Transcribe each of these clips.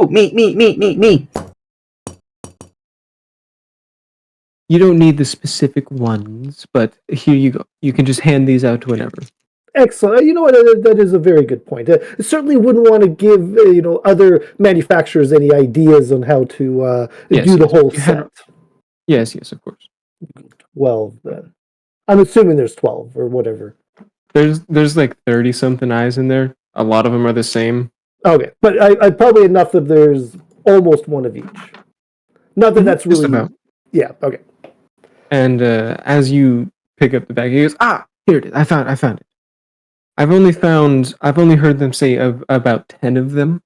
Oh, me. You don't need the specific ones, but here you go. You can just hand these out to whenever. Excellent. You know what? That is a very good point. I certainly wouldn't want to give other manufacturers any ideas on how to do the whole set. Yes, of course. 12 then. I'm assuming there's 12 or whatever. There's like 30 something eyes in there. A lot of them are the same. Okay, but I probably enough that there's almost one of each. Not that that's really. Just about. Yeah. Okay. And as you pick up the bag, he goes, here it is. I found it. I've only heard them say about 10 of them.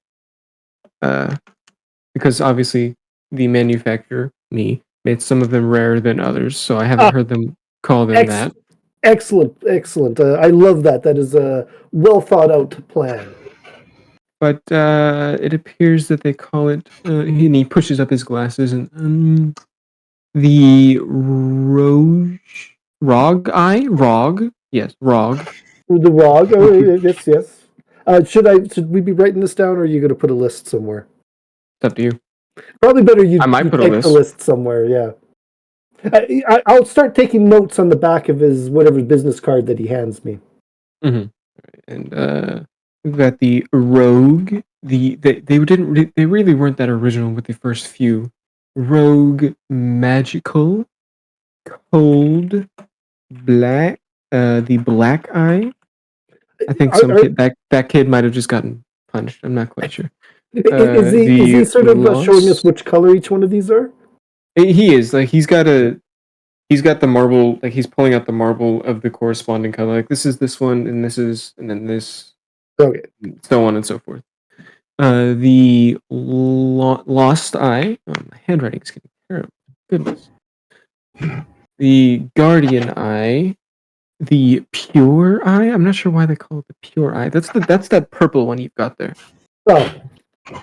Because obviously the manufacturer, me, made some of them rarer than others, so I haven't heard them call them that. Excellent. I love that. That is a well thought out plan. But it appears that they call it, and he pushes up his glasses, and the Rog? Yes, Rog. The Rog? Yes. Should we be writing this down, or are you going to put a list somewhere? It's up to you. Probably better you might put a list somewhere, yeah. I'll start taking notes on the back of his whatever business card that he hands me. Mm-hmm. And we've got the Rogue. They really weren't that original with the first few. Rogue, Magical, Cold, Black, the Black Eye. I think that kid might have just gotten punched. I'm not quite sure. Is he sort of showing us which color each one of these are? He is. Like he's got the marble. Like he's pulling out the marble of the corresponding color. Like this is this one, and this is, and then this. Okay. So on and so forth. The Lost Eye. Oh, my handwriting is getting terrible. Goodness. The Guardian Eye. The Pure Eye. I'm not sure why they call it the Pure Eye. That's that purple one you've got there. Oh,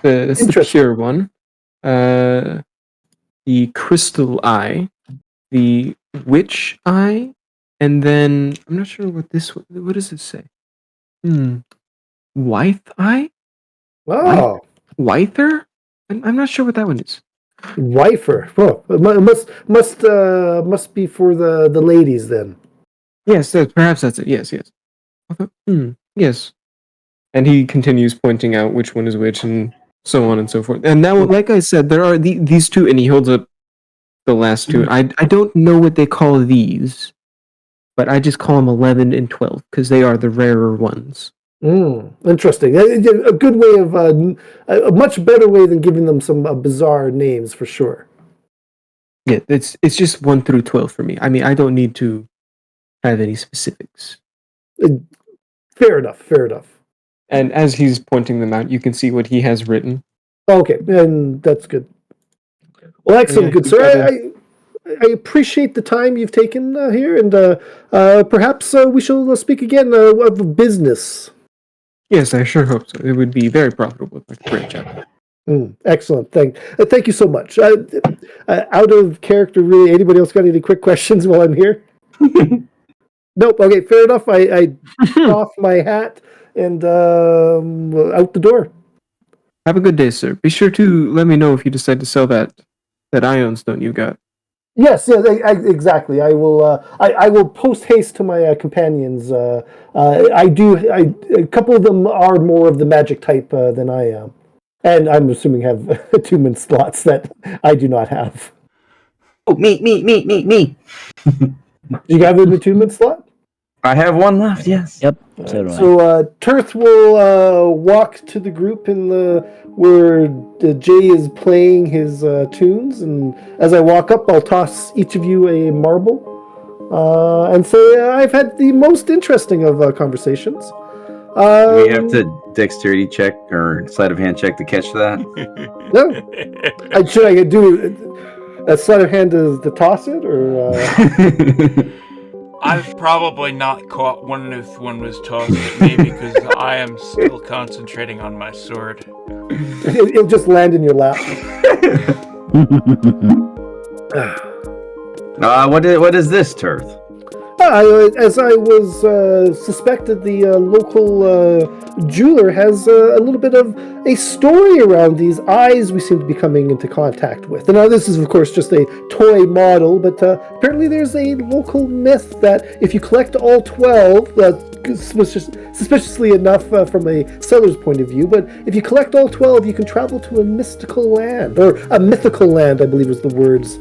that's the pure one. The Crystal Eye. The Witch Eye. And then I'm not sure what this. What does it say? Wythe Eye. Oh, Wyther? I'm not sure what that one is. Wifer. Oh, it must be for the ladies then. Yes, perhaps that's it. Yes. Yes. And he continues pointing out which one is which, and so on and so forth. And now, like I said, there are these two, and he holds up the last two. I don't know what they call these, but I just call them 11 and 12 because they are the rarer ones. Interesting. A good way of a much better way than giving them some bizarre names for sure. Yeah, it's just 1 through 12 for me. I mean, I don't need to have any specifics. Fair enough. And as he's pointing them out, you can see what he has written. Okay, and that's good. Well, excellent, good sir. I appreciate the time you've taken here, and perhaps we shall speak again of business. Yes, I sure hope so. It would be very profitable. Like a great job. Excellent. Thank you so much. Out of character, really. Anybody else got any quick questions while I'm here? Nope. Okay, fair enough. I off my hat and out the door. Have a good day, sir. Be sure to let me know if you decide to sell that ion stone you got. Yes, exactly. I will. I will post haste to my companions. I do. A couple of them are more of the magic type than I am, and I'm assuming have attunement slots that I do not have. Oh, me. Do you have an attunement slot? I have one left. Yes. Yep. So Tirth will walk to the group in where Jay is playing his tunes, and as I walk up, I'll toss each of you a marble and say I've had the most interesting of conversations. We have to dexterity check or sleight of hand check to catch that. No, should I do a sleight of hand to toss it, or? I've probably not caught one if one was tossed at me because I am still concentrating on my sword. It'll just land in your lap. What is this, Tirth? as I was suspected, the local jeweler has a little bit of a story around these eyes we seem to be coming into contact with. And now this is, of course, just a toy model, but apparently there's a local myth that if you collect all 12, suspiciously enough from a seller's point of view, but if you collect all 12, you can travel to a mystical land, or a mythical land, I believe was the words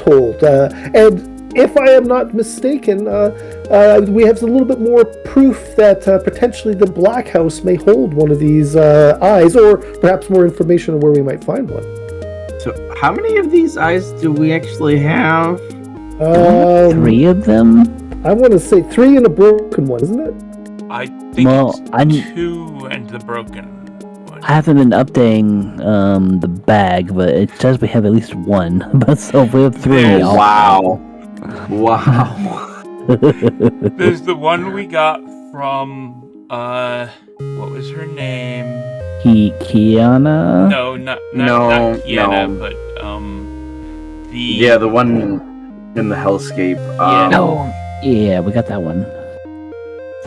told. And if I am not mistaken, we have a little bit more proof that potentially the Black House may hold one of these eyes, or perhaps more information on where we might find one. So, how many of these eyes do we actually have? 3 of them? I want to say 3 and a broken one, isn't it? I think Well, it's 2 and the broken one. I haven't been updating the bag, but it says we have at least 1. But so if we have 3. Yes. Wow. Wow. There's the one we got from, what was her name? Kiana? No, not Kiana, but, the one in the hellscape. Yeah, we got that one.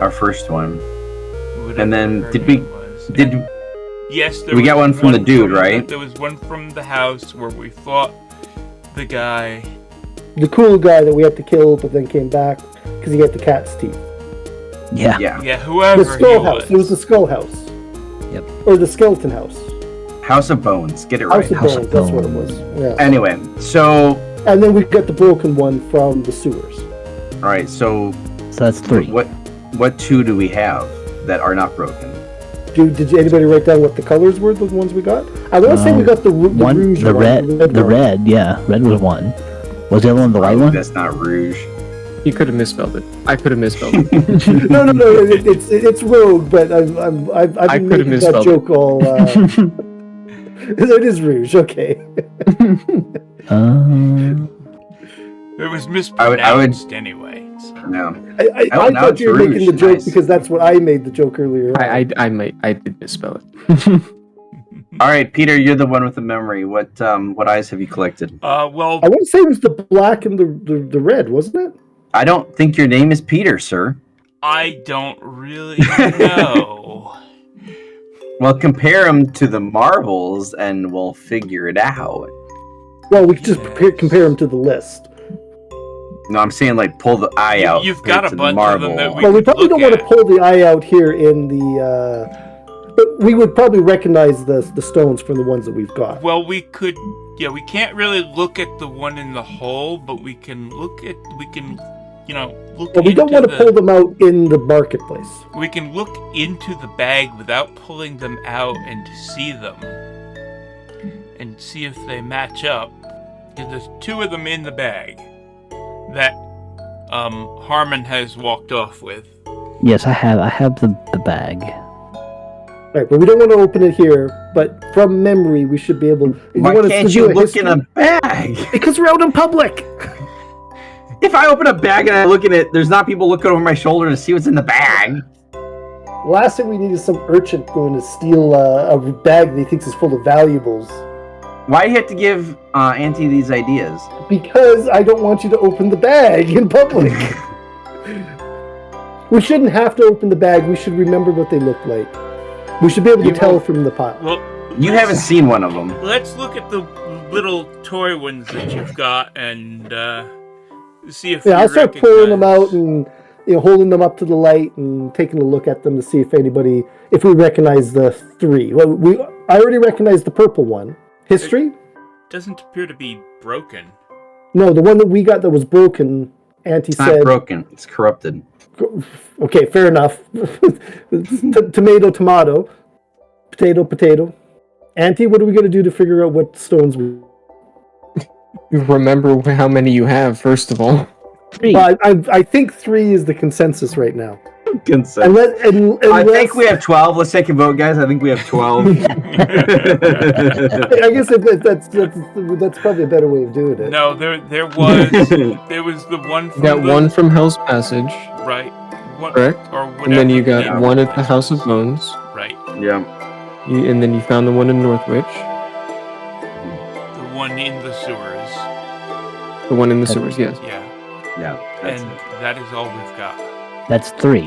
Our first one. whatever And then her did we name was. did Yes, there we was got one from the dude, right? There was one from the house where we fought the guy. The cool guy that we had to kill, but then came back because he got the cat's teeth. Yeah. Yeah, whoever The skull he house. was. It was the skull house. Yep. Or the skeleton house. House of Bones? Get it right. House of House Bones. of That's what it Bones. was. Yeah. Anyway, so And then we got the broken one from the sewers. all right, so So that's 3. what 2 do we have that are not broken? Did anybody write down what the colors were? The ones we got? I want to say we got the rouge The one, red. the The one. red. Yeah, red was 1. Was the other one the white one? That's not Rouge. You could have misspelled it. I could have misspelled it. No. It's rogue, but I've I been could've making that misspelled joke all. It is rouge. Okay. It was I mispronounced anyway. So. No. I now thought it's you were rouge. making the joke Nice. because that's what I made the joke earlier. I did misspell it. All right, Peter, you're the one with the memory. What eyes have you collected? Well, I want to say it was the black and the red, wasn't it? I don't think your name is Peter, sir. I don't really know. Well, compare them to the marbles, and we'll figure it out. Well, we could just compare them to the list. No, I'm saying like pull the eye out. You've compare got it a to the bunch of them that marble. we Well, we could probably look don't want to at. pull the eye out here in the. But we would probably recognize the stones from the ones that we've got. Well, we could. Yeah, we can't really look at the one in the hole, but we can look. But we into don't want to pull them out in the marketplace. We can look into the bag without pulling them out and see them, and see if they match up. Because there's 2 of them in the bag that Harmon has walked off with. Yes, I have the bag. Right, but we don't want to open it here. But from memory, we should be able. Why can't you look in a bag? Because we're out in public. If I open a bag and I look in it, there's not people looking over my shoulder to see what's in the bag. Last thing we need is some urchin going to steal a bag that he thinks is full of valuables. Why do you have to give Auntie these ideas? Because I don't want you to open the bag in public. We shouldn't have to open the bag. We should remember what they look like. We should be able to tell from the pile. Well, You haven't seen one of them. let's look at the little toy ones that you've got and see if. Yeah, we I'll start pulling them recognize- out and holding them up to the light and taking a look at them to see if we recognize the 3. Well, I already recognized the purple one. History? Doesn't appear to be broken. No, the one that we got that was broken. Auntie It's said. not broken. It's corrupted. Okay, fair enough. Tomato, potato. Auntie, what are we going to do to figure out what stones we... Remember how many you have, first of all. 3. Well, I think 3 is the consensus right now. Consent. Unless, I think we have 12. Let's take a vote, guys. I think we have 12. I guess if that's probably a better way of doing it. No, there was the one. You got one from Hell's Passage, right. One, correct? or whatever. And then you got the one name at the House of Bones. Right. Yeah. And then you found the one in Northwich. The one in the sewers. The one in the sewers, yes. Yeah. Yeah, that's and it. that is all we've got. That's 3,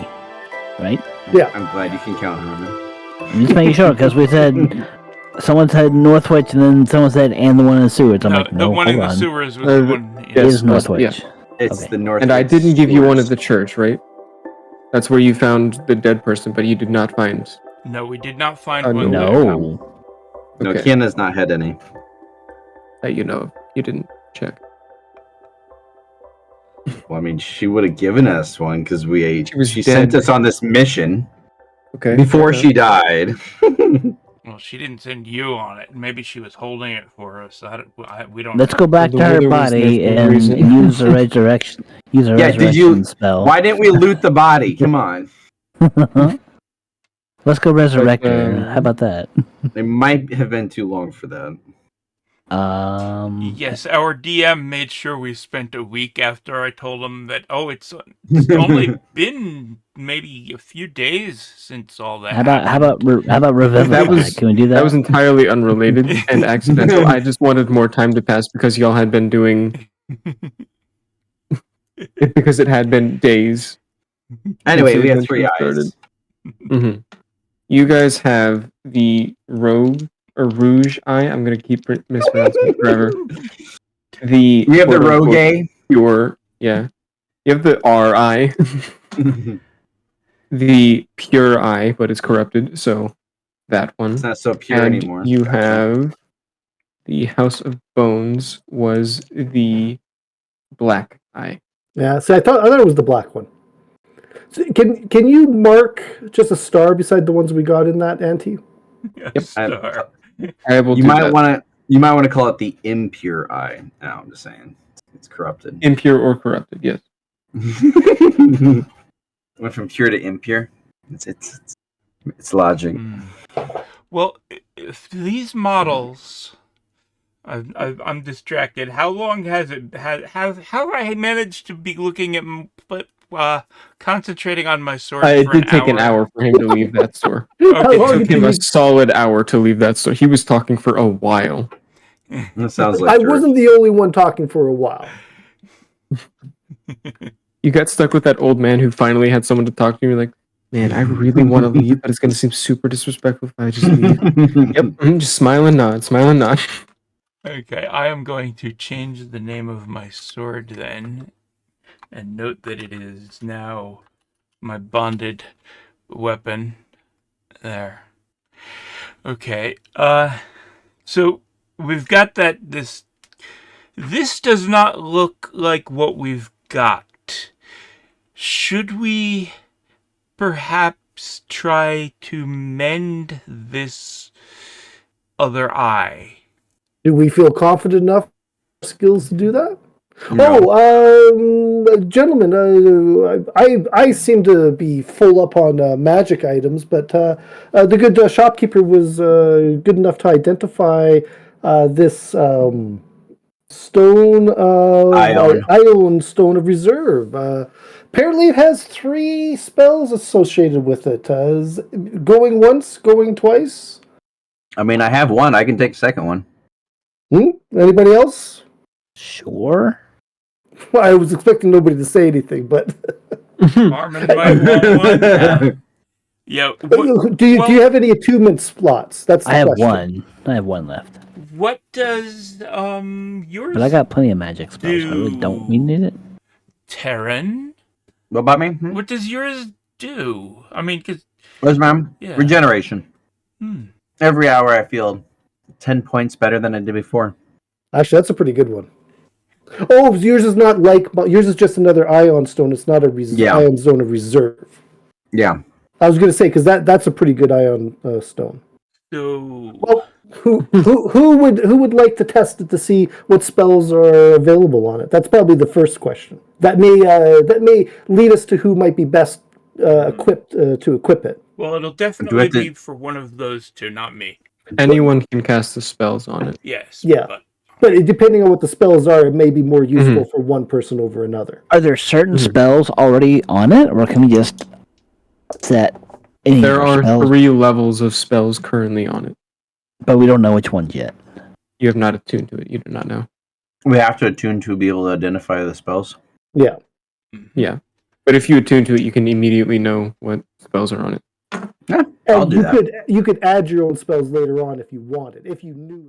right? I'm glad you can count, Herman. I'm just making sure because we said someone said Northwich and then someone said and the one in the sewers. I'm like, the no, one in hold the on. sewers was the one. It Yes, is Northwich. It's Okay. the North. And I didn't give you one at the church, right? That's where you found the dead person, but you did not find. No, we did not find Oh, one. no. There. No. No, Okay. Kiana's not had any. That you know of. You didn't check. Well, I mean, she would have given us one because she sent dead. us on this mission Okay. before she died. Well, she didn't send you on it. Maybe she was holding it for us. We don't. Let's know. go back The to her wither was there body for a and reason. use the resurrection. Use a Yeah, did resurrection you- spell. Why didn't we loot the body? Come on. Let's go resurrect Like, her. How about that? It might have been too long for that. Yes, our DM made sure we spent a week after I told him that. Oh, it's only been maybe a few days since all that. How about happened. revivify? That was- Can we do that? That was entirely unrelated and accidental. I just wanted more time to pass because y'all had been doing. Because it had been days. Anyway, Since we the have 3 adventure eyes. Mm-hmm. You guys have the rogue or rouge eye. I'm gonna keep mispronouncing it forever. We have the rogue. pure. Yeah. You have the R eye. The pure eye, but it's corrupted. So that one. It's not so pure And anymore. you have the House of Bones was the black eye. Yeah, see, I thought it was the black one. So can you mark just a star beside the ones we got in that ante? Yes, star. I will You do might that. want to call it the impure eye. No, I'm just saying. It's corrupted. Impure or corrupted, yes. Went from pure to impure. It's logic. Well, if these models, I'm distracted. How long has it had? How have I managed to be looking at, concentrating on my sword? It for did take an hour for him to leave that store. How It long took did him you- a solid hour to leave that store. He was talking for a while. That sounds like I Dirk. wasn't the only one talking for a while. You got stuck with that old man who finally had someone to talk to. You're like, man, I really want to leave, but it's going to seem super disrespectful if I just leave. Yep, just smile and nod, smile and nod. Okay, I am going to change the name of my sword then, and note that it is now my bonded weapon. There. Okay. So we've got that. This does not look like what we've got. Should we perhaps try to mend this other eye? Do we feel confident enough skills to do that? No. Gentlemen, I seem to be full up on magic items, but the good shopkeeper was good enough to identify this stone, Ion Stone of Reserve. Apparently, it has 3 spells associated with it. Is going once, going twice. I mean, I have one. I can take the second one. Anybody else? Sure. Well, I was expecting nobody to say anything, but Armin might want one. Yeah. do you have any attunement slots? That's the I have question. one. I have one left. What does yours But I got plenty of magic spells. So I really don't need it. Terran? What about me? What does yours do? I mean, cause Where's mine? Yeah. Regeneration. hmm. Every hour I feel 10 points better than I did before. Actually, that's a pretty good one. Oh, yours is not like yours is just another Ion Stone. It's not a Ion Stone of Reserve. Yeah. I was going to say because that's a pretty good Ion Stone. So Well, who would like to test it to see what spells are available on it? That's probably the first question. That may lead us to who might be best equipped to equip it. well, it'll definitely be for one of those two, not me. Anyone can cast the spells on it. Yes. Yeah. But Depending on what the spells are, it may be more useful for one person over another. Are there certain spells already on it, or can we just set any There of our are spells? 3 levels of spells currently on it. But we don't know which ones yet. You have not attuned to it. You do not know. We have to attune to be able to identify the spells. Yeah. Yeah. But if you attune to it, you can immediately know what spells are on it. Yeah, I'll And do that. you could add your own spells later on if you wanted, if you knew.